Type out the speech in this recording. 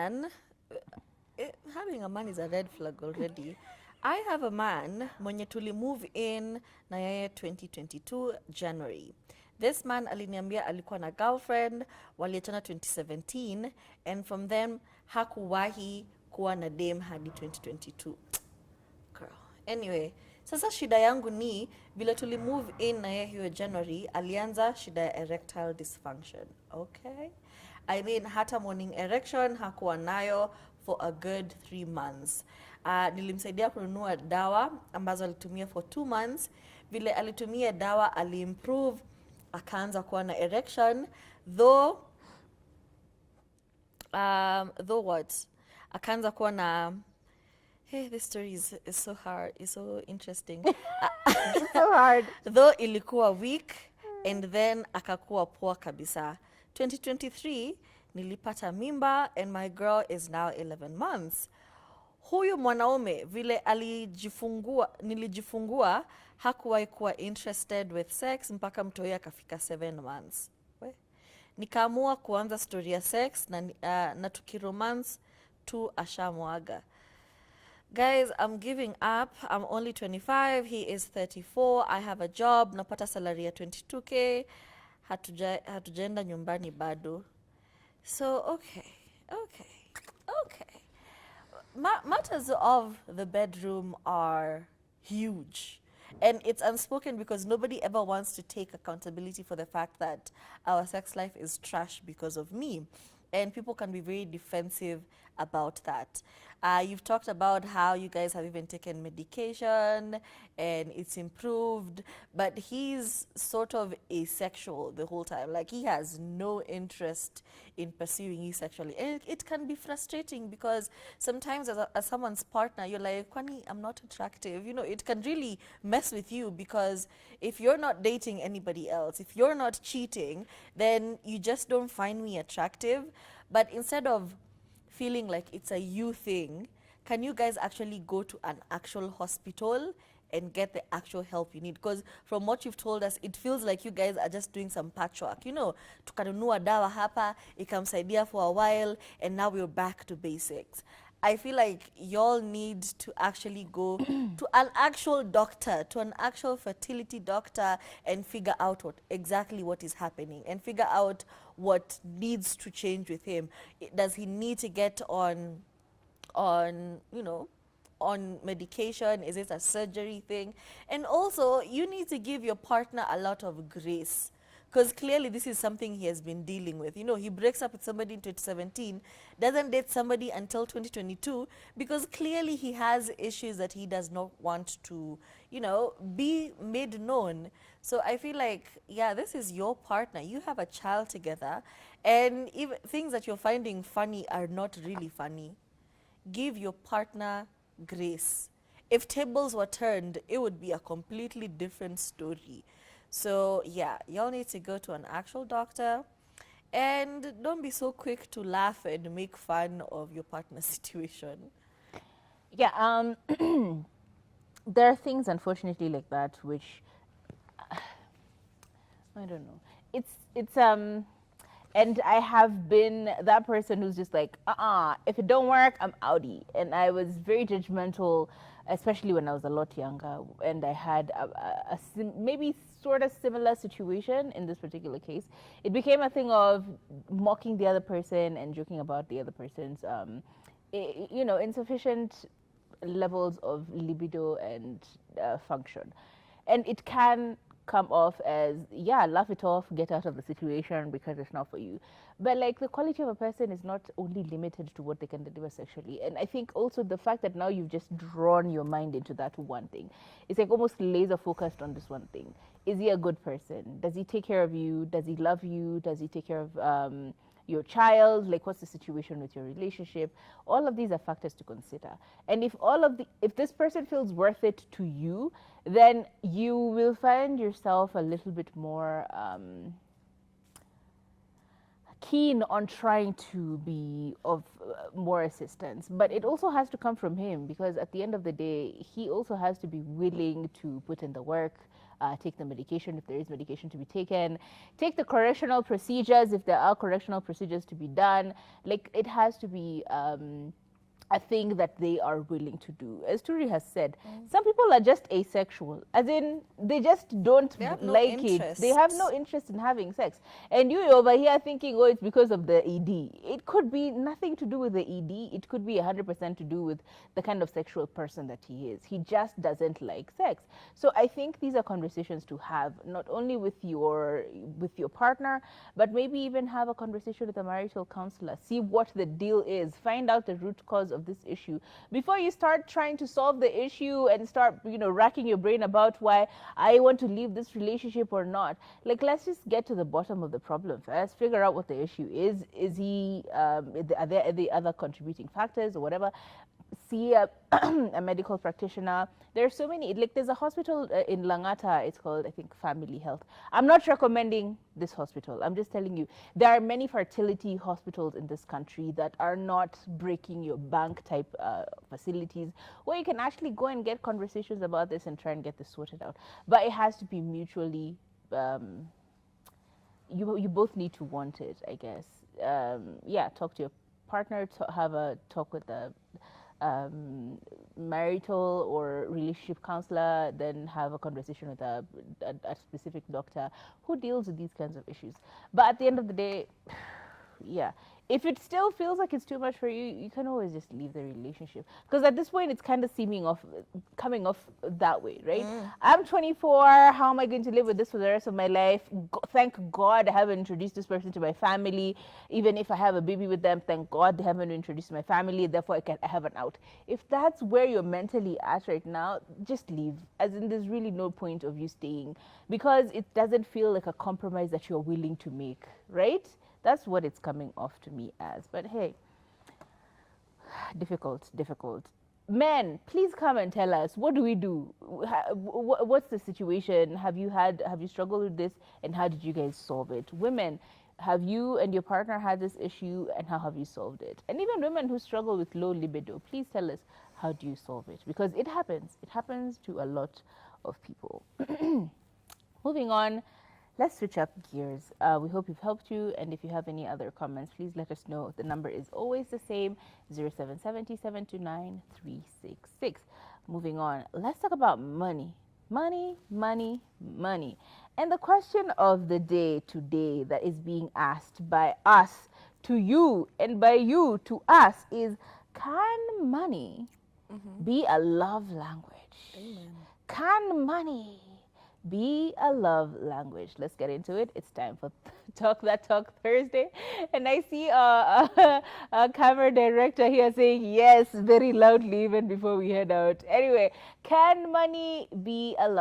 man, having a man is a red flag already. I have a man mwenye tuli move in na yeye 2022 January. This man aliniambia alikuwa na girlfriend, waliachana 2017, and from them hakuwahi kuwa na dem hadi 2022. Girl. Anyway, sasa shida yangu ni vile tuli move in na yeye hiyo January, alianza shida ya erectile dysfunction. Okay? I mean, hata morning erection hakuwa nayo for a good 3 months. Nilimsaidia kununua dawa ambazo alitumia for 2 months. Vile alitumia dawa aliimprove, akaanza kuwa na erection, though what? Akaanza kuwa na hey, this story is so hard, is so interesting. It's so hard. Though ilikuwa weak and then akakuwa poa kabisa. 2023 nilipata mimba and my girl is now 11 months. Huyu mwanaume vile nilijifungua hakuwahi kuwa interested with sex mpaka mtoi akafika 7 months. Nikaamua kuanza story ya sex na tukiromance tu ashamwaga. Guys, I'm giving up. I'm only 25. He is 34. I have a job. Napata salary ya 22K. Hatujaenda nyumbani bado. So, okay. Matters of the bedroom are huge. And it's unspoken because nobody ever wants to take accountability for the fact that our sex life is trash because of me. And people can be very defensive about that. You've talked about how you guys have even taken medication and it's improved, but he's sort of asexual the whole time. Like, he has no interest in pursuing you sexually. And it can be frustrating because sometimes as someone's partner, you're like, Kwani, I'm not attractive. You know, it can really mess with you because if you're not dating anybody else, if you're not cheating, then you just don't find me attractive. But instead of feeling like it's a you thing, can you guys actually go to an actual hospital and get the actual help you need? Because from what you've told us, it feels like you guys are just doing some patchwork. You know, tukanunua dawa hapa, ikamsaidia for a while, and now we're back to basics. I feel like y'all need to actually go to an actual doctor, to an actual fertility doctor, and figure out exactly what is happening and figure out what needs to change with him. Does he need to get on medication? Is it a surgery thing? And also, you need to give your partner a lot of grace. Because clearly this is something he has been dealing with. You know, he breaks up with somebody in 2017, doesn't date somebody until 2022, because clearly he has issues that he does not want to, be made known. So I feel like, yeah, this is your partner. You have a child together, and even things that you're finding funny are not really funny. Give your partner grace. If tables were turned, it would be a completely different story. So yeah, y'all need to go to an actual doctor, and don't be so quick to laugh and make fun of your partner's situation. Yeah, there are things, unfortunately, like that, which I don't know. It's and I have been that person who's just like, if it don't work, I'm outie. And I was very judgmental, especially when I was a lot younger, and I had a maybe sort of similar situation in this particular case. It became a thing of mocking the other person and joking about the other person's, insufficient levels of libido and function. And it can come off as, yeah, laugh it off, get out of the situation because it's not for you. But like, the quality of a person is not only limited to what they can deliver sexually. And I think also the fact that now you've just drawn your mind into that one thing, it's like almost laser focused on this one thing. Is he a good person? Does he take care of you? Does he love you? Does he take care of your child? Like, what's the situation with your relationship? All of these are factors to consider. And if this person feels worth it to you, then you will find yourself a little bit more keen on trying to be of more assistance. But it also has to come from him, because at the end of the day, he also has to be willing to put in the work. take the medication if there is medication to be taken, take the correctional procedures if there are correctional procedures to be done. Like, it has to be a thing that they are willing to do. As Turi has said, some people are just asexual, as in they just don't They have no like it. They have no interest in having sex. And you over here thinking, oh, it's because of the ED. It could be nothing to do with the ED. It could be 100% to do with the kind of sexual person that he is. He just doesn't like sex. So I think these are conversations to have, not only with your partner, but maybe even have a conversation with a marital counselor. See what the deal is. Find out the root cause of this issue before you start trying to solve the issue and start, racking your brain about why I want to leave this relationship or not. Like, let's just get to the bottom of the problem first. Figure out what the issue is. Is he? Are there the other contributing factors or whatever? See a medical practitioner. There are so many. Like, there's a hospital in Langata. It's called, I think, Family Health. I'm not recommending this hospital. I'm just telling you there are many fertility hospitals in this country that are not breaking your bank type facilities, where you can actually go and get conversations about this and try and get this sorted out. But it has to be mutually. You both need to want it, I guess. Yeah, talk to your partner. Have a talk with the marital or relationship counselor, then have a conversation with a specific doctor who deals with these kinds of issues. But at the end of the day, yeah, if it still feels like it's too much for you, you can always just leave the relationship, because at this point it's kind of coming off that way, right? I'm 24. How am I going to live with this for the rest of my life? Thank God I haven't introduced this person to my family. Even if I have a baby with them, thank God they haven't introduced my family, therefore I have an out. If that's where you're mentally at right now, just leave. As in, there's really no point of you staying, because it doesn't feel like a compromise that you're willing to make, right? That's what it's coming off to me as. But hey, difficult. Men, please come and tell us, what do we do? What's the situation? Have you struggled with this, and how did you guys solve it? Women, have you and your partner had this issue, and how have you solved it? And even women who struggle with low libido, please tell us, how do you solve it? Because it happens to a lot of people. Moving on, let's switch up gears. We hope we've helped you, and if you have any other comments, please let us know. The number is always the same, 0770-729-366. Moving on, let's talk about money. Money. And the question of the day today that is being asked by us to you and by you to us is, can money be a love language? Amen. Can money be a love language? Let's get into it. It's time for Talk That Talk Thursday. And I see a camera director here saying yes very loudly even before we head out. Anyway, can money be a love